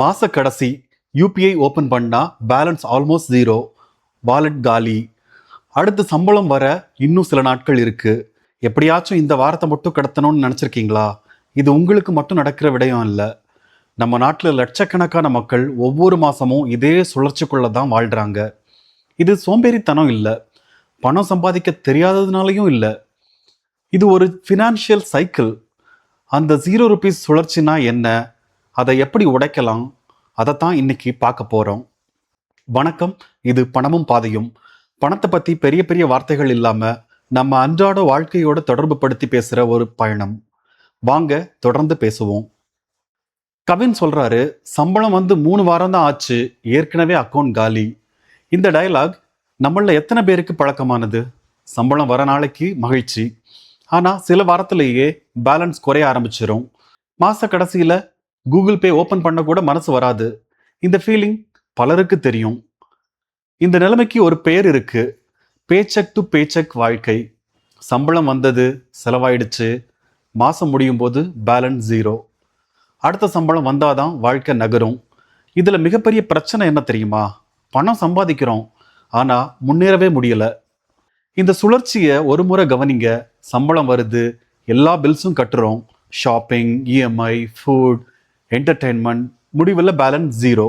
மாச கடைசி UPI open பண்ணா பேலன்ஸ் ஆல்மோஸ்ட் ஜீரோ, வாலெட் காலி. அடுத்து சம்பளம் வர இன்னும் சில நாட்கள் இருக்கு. எப்படியாச்சும் இந்த வாரத்தை மட்டும் கடத்தணும்னு நினைச்சிருக்கீங்களா? இது உங்களுக்கு மட்டும் நடக்கிற விடயம் இல்லை. நம்ம நாட்டில் லட்சக்கணக்கான மக்கள் ஒவ்வொரு மாசமும் இதே சுழற்சிக்குள்ள தான் வாழ்றாங்க. இது சோம்பேறித்தனம் இல்லை, பணம் சம்பாதிக்க தெரியாததுனாலையும் இல்லை. இது ஒரு ஃபினான்ஷியல் சைக்கிள். அந்த ₹0 சுழற்சினா என்ன, அதை எப்படி உடைக்கலாம், அதைத்தான் இன்னைக்கு பார்க்க போறோம். வணக்கம், இது பணமும் பாதையும். பணத்தை பத்தி பெரிய பெரிய வார்த்தைகள் இல்லாம நம்ம அன்றாட வாழ்க்கையோட தொடர்பு படுத்தி பேசுற ஒரு பயணம். வாங்க தொடர்ந்து பேசுவோம். கவின் சொல்றாரு, சம்பளம் வந்து 3 வாரம் தான் ஆச்சு, ஏற்கனவே அக்கௌண்ட் காலி. இந்த டயலாக் நம்மள எத்தனை பேருக்கு பழக்கமானது? சம்பளம் வர நாளைக்கு மகிழ்ச்சி, ஆனா சில வாரத்திலேயே பேலன்ஸ் குறைய ஆரம்பிச்சிடும். மாச கடைசியில கூகுள் பே ஓபன் பண்ண கூட மனசு வராது. இந்த ஃபீலிங் பலருக்கு தெரியும். இந்த நிலைமைக்கு ஒரு பெயர் இருக்கு, பேச்செக் டு பேச்செக் வாழ்க்கை. சம்பளம் வந்தது, செலவாயிடுச்சு, மாசம் முடியும் போது பேலன்ஸ் ஜீரோ. அடுத்த சம்பளம் வந்தாதான் வாழ்க்கை நகரும். இதுல மிகப்பெரிய பிரச்சனை என்ன தெரியுமா? பணம் சம்பாதிக்கிறோம், ஆனா முன்னேறவே முடியல. இந்த சுழற்சியை ஒரு முறை கவனிங்க. சம்பளம் வருது, எல்லா பில்ஸும் கட்டுறோம், ஷாப்பிங், இஎம்ஐ, ஃபுட், என்டர்டெயின்மெண்ட், முடிவில் பேலன்ஸ் ஜீரோ.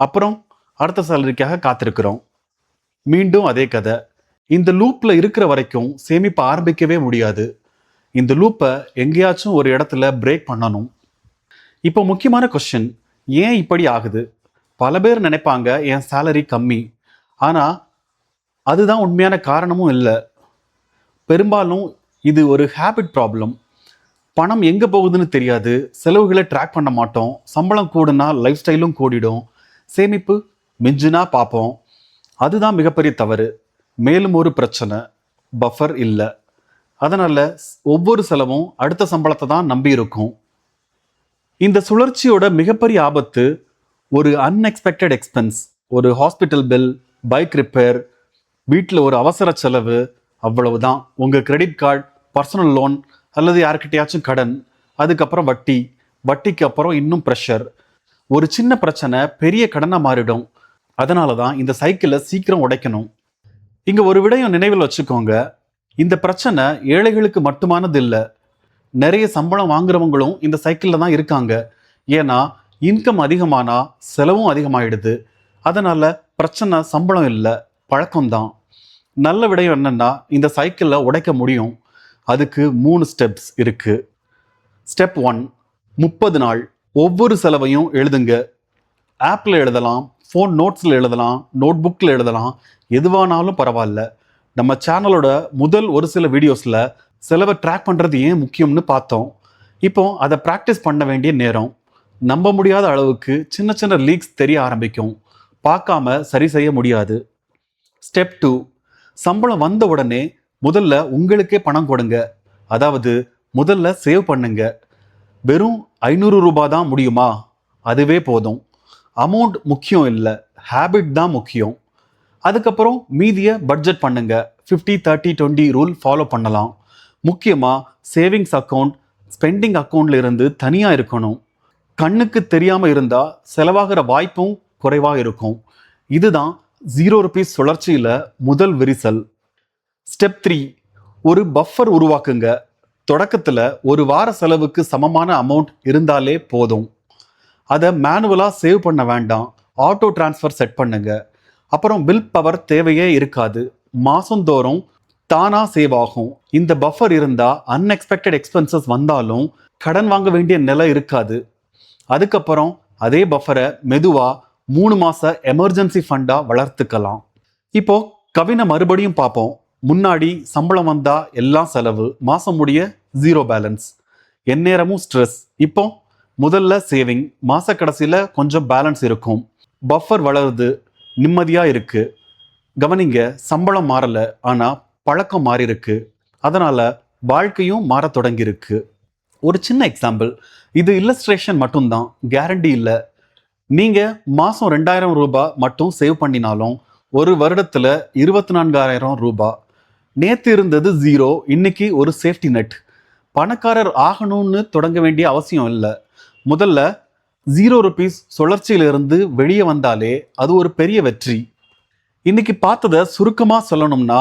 அப்புறம் அடுத்த சேலரிக்காக காத்திருக்கிறோம். மீண்டும் அதே கதை. இந்த லூப்ல இருக்கிற வரைக்கும் சேமிப்பை ஆரம்பிக்கவே முடியாது. இந்த லூப்பை எங்கேயாச்சும் ஒரு இடத்துல பிரேக் பண்ணணும். இப்போ முக்கியமான கொஸ்டின், ஏன் இப்படி ஆகுது? பல பேர் நினைப்பாங்க என் சேலரி கம்மி, ஆனா அதுதான் உண்மையான காரணமும் இல்லை. பெரும்பாலும் இது ஒரு ஹேபிட் ப்ராப்ளம். பணம் எங்கே போகுதுன்னு தெரியாது, செலவுகளை ட்ராக் பண்ண மாட்டோம், சம்பளம் கூடுனா லைஃப் ஸ்டைலும் கூடிடும், சேமிப்பு மிஞ்சுனா பார்ப்போம். அதுதான் மிகப்பெரிய தவறு. மேலும் ஒரு பிரச்சனை, பஃபர் இல்லை. அதனால ஒவ்வொரு செலவும் அடுத்த சம்பளத்தை தான் நம்பி இருக்கும். இந்த சுழற்சியோட மிகப்பெரிய ஆபத்து ஒரு அன்எக்ஸ்பெக்டட் எக்ஸ்பென்ஸ். ஒரு ஹாஸ்பிட்டல் பில், பைக் ரிப்பேர், வீட்டில் ஒரு அவசர செலவு, அவ்வளவுதான். உங்கள் கிரெடிட் கார்டு, பர்சனல் லோன் அல்லது யாருக்கிட்டையாச்சும் கடன், அதுக்கப்புறம் வட்டி, வட்டிக்கு அப்புறம் இன்னும் ப்ரெஷர். ஒரு சின்ன பிரச்சனை பெரிய கடனாக மாறிடும். அதனால தான் இந்த சைக்கிளை சீக்கிரம் உடைக்கணும். இங்கே ஒரு விடயம் நினைவில் வச்சுக்கோங்க, இந்த பிரச்சனை ஏழைகளுக்கு மட்டுமானது இல்லை. நிறைய சம்பளம் வாங்குறவங்களும் இந்த சைக்கிளில் தான் இருக்காங்க. ஏன்னா இன்கம் அதிகமானா செலவும் அதிகமாயிடுது. அதனால பிரச்சனை சம்பளம் இல்லை, பழக்கம்தான். நல்ல விடயம் என்னன்னா, இந்த சைக்கிளை உடைக்க முடியும். அதுக்கு 3 ஸ்டெப்ஸ் இருக்கு. ஸ்டெப் 1, 30 நாள் ஒவ்வொரு செலவையும் எழுதுங்க. ஆப்பில் எழுதலாம், ஃபோன் நோட்ஸில் எழுதலாம், நோட் புக்கில் எழுதலாம், எதுவானாலும் பரவாயில்ல. நம்ம சேனலோட முதல் ஒரு சில வீடியோஸில் செலவை ட்ராக் பண்ணுறது ஏன் முக்கியம்னு பார்த்தோம். இப்போ அதை ப்ராக்டிஸ் பண்ண வேண்டிய நேரம். நம்ப முடியாத அளவுக்கு சின்ன சின்ன லீக்ஸ் தெரிய ஆரம்பிக்கும், பார்க்காம சரி செய்ய முடியாது. ஸ்டெப் 2, சம்பளம் வந்த உடனே முதல்ல உங்களுக்கே பணம் கொடுங்க. அதாவது முதல்ல சேவ் பண்ணுங்க. வெறும் ₹500 தான் முடியுமா? அதுவே போதும். அமௌண்ட் முக்கியம் இல்லை, ஹேபிட் தான் முக்கியம். அதுக்கப்புறம் மீதியை பட்ஜெட் பண்ணுங்க. 50-30-20 ரூல் ஃபாலோ பண்ணலாம். முக்கியமாக சேவிங்ஸ் அக்கௌண்ட் ஸ்பெண்டிங் அக்கௌண்ட்ல இருந்து தனியாக இருக்கணும். கண்ணுக்கு தெரியாமல் இருந்தால் செலவாகிற வாய்ப்பும் குறைவாக இருக்கும். இதுதான் ₹0 சுழற்சியில் முதல் விரிசல். ஸ்டெப் 3, ஒரு பஃபர் உருவாக்குங்க. தொடக்கத்தில் ஒரு வார செலவுக்கு சமமான அமௌண்ட் இருந்தாலே போதும். அதை மேனுவலாக சேவ் பண்ண வேண்டாம், ஆட்டோ டிரான்ஸ்ஃபர் செட் பண்ணுங்க. அப்புறம் வில் பவர் தேவையே இருக்காது, மாதந்தோறும் தானாக சேவ் ஆகும். இந்த பஃபர் இருந்தால் அன்எக்ஸ்பெக்டட் எக்ஸ்பென்சஸ் வந்தாலும் கடன் வாங்க வேண்டிய நிலை இருக்காது. அதுக்கப்புறம் அதே பஃபரை மெதுவாக 3 மாத எமர்ஜென்சி ஃபண்டாக வளர்த்துக்கலாம். இப்போ கவினை மறுபடியும் பார்ப்போம். முன்னாடி சம்பளம் வந்தா எல்லாம் செலவு, மாசம் முடிய ஜீரோ பேலன்ஸ், எந்நேரமும் ஸ்ட்ரெஸ். இப்போ முதல்ல சேவிங், மாச கடைசியில கொஞ்சம் பேலன்ஸ் இருக்கும், பஃபர் வளருது, நிம்மதியா இருக்கு. கவனிங்க, சம்பளம் மாறல, ஆனா பழக்கம் மாறி இருக்கு. அதனால வாழ்க்கையும் மாற தொடங்கி இருக்கு. ஒரு சின்ன எக்ஸாம்பிள், இது இல்லஸ்ட்ரேஷன் மட்டும்தான், கேரண்டி இல்லை. நீங்க மாசம் ₹2000 மட்டும் சேவ் பண்ணினாலும் ஒரு வருடத்துல ₹24,000. நேத்து இருந்தது ஜீரோ, இன்னைக்கு ஒரு சேஃப்டி நெட். பணக்காரர் ஆகணும்னு தொடங்க வேண்டிய அவசியம் இல்லை. முதல்ல ₹0 சுழற்சியிலிருந்து வெளியே வந்தாலே அது ஒரு பெரிய வெற்றி. இன்னைக்கு பார்த்ததை சுருக்கமா சொல்லணும்னா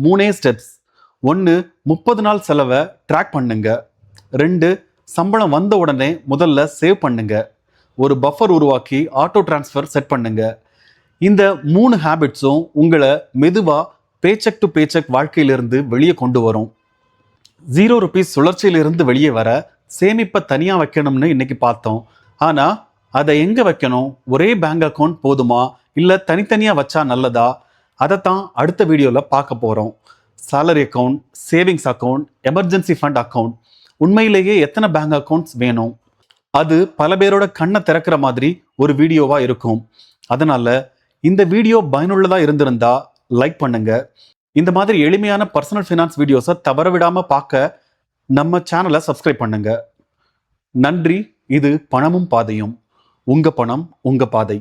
3 ஸ்டெப்ஸ். 1, 30 நாள் செலவை ட்ராக் பண்ணுங்க. 2, சம்பளம் வந்த உடனே முதல்ல சேவ் பண்ணுங்க. ஒரு பஃபர் உருவாக்கி ஆட்டோ டிரான்ஸ்ஃபர் செட் பண்ணுங்க. இந்த 3 ஹேபிட்ஸும் உங்களை மெதுவா பேச்செக் டு பேச்செக் வாழ்க்கையிலிருந்து வெளியே கொண்டு வரும். ₹0 சுழற்சியிலிருந்து வெளியே வர சேமிப்பை தனியா வைக்கணும்னு இன்னைக்கு பார்த்தோம். ஆனா அதை எங்க வைக்கணும்? ஒரே பேங்க் அக்கவுண்ட் போதுமா, இல்ல தனித்தனியா வச்சா நல்லதா? அதைத்தான் அடுத்த வீடியோல பார்க்க போறோம். Salary account, savings account, emergency fund account, உண்மையிலேயே எத்தனை பேங்க் அக்கவுண்ட்ஸ் வேணும்? அது பல பேரோட கண்ணை திறக்கிற மாதிரி ஒரு வீடியோவா இருக்கும். அதனால இந்த வீடியோ பயனுள்ளதா இருந்திருந்தா லைக் பண்ணுங்க. இந்த மாதிரி எளிமையான பர்சனல் ஃபினான்ஸ் வீடியோஸை தவற விடாம பார்க்க நம்ம சேனலை சப்ஸ்கிரைப் பண்ணுங்க. நன்றி. இது பணமும் பாதையும். உங்க பணம் உங்க பாதை.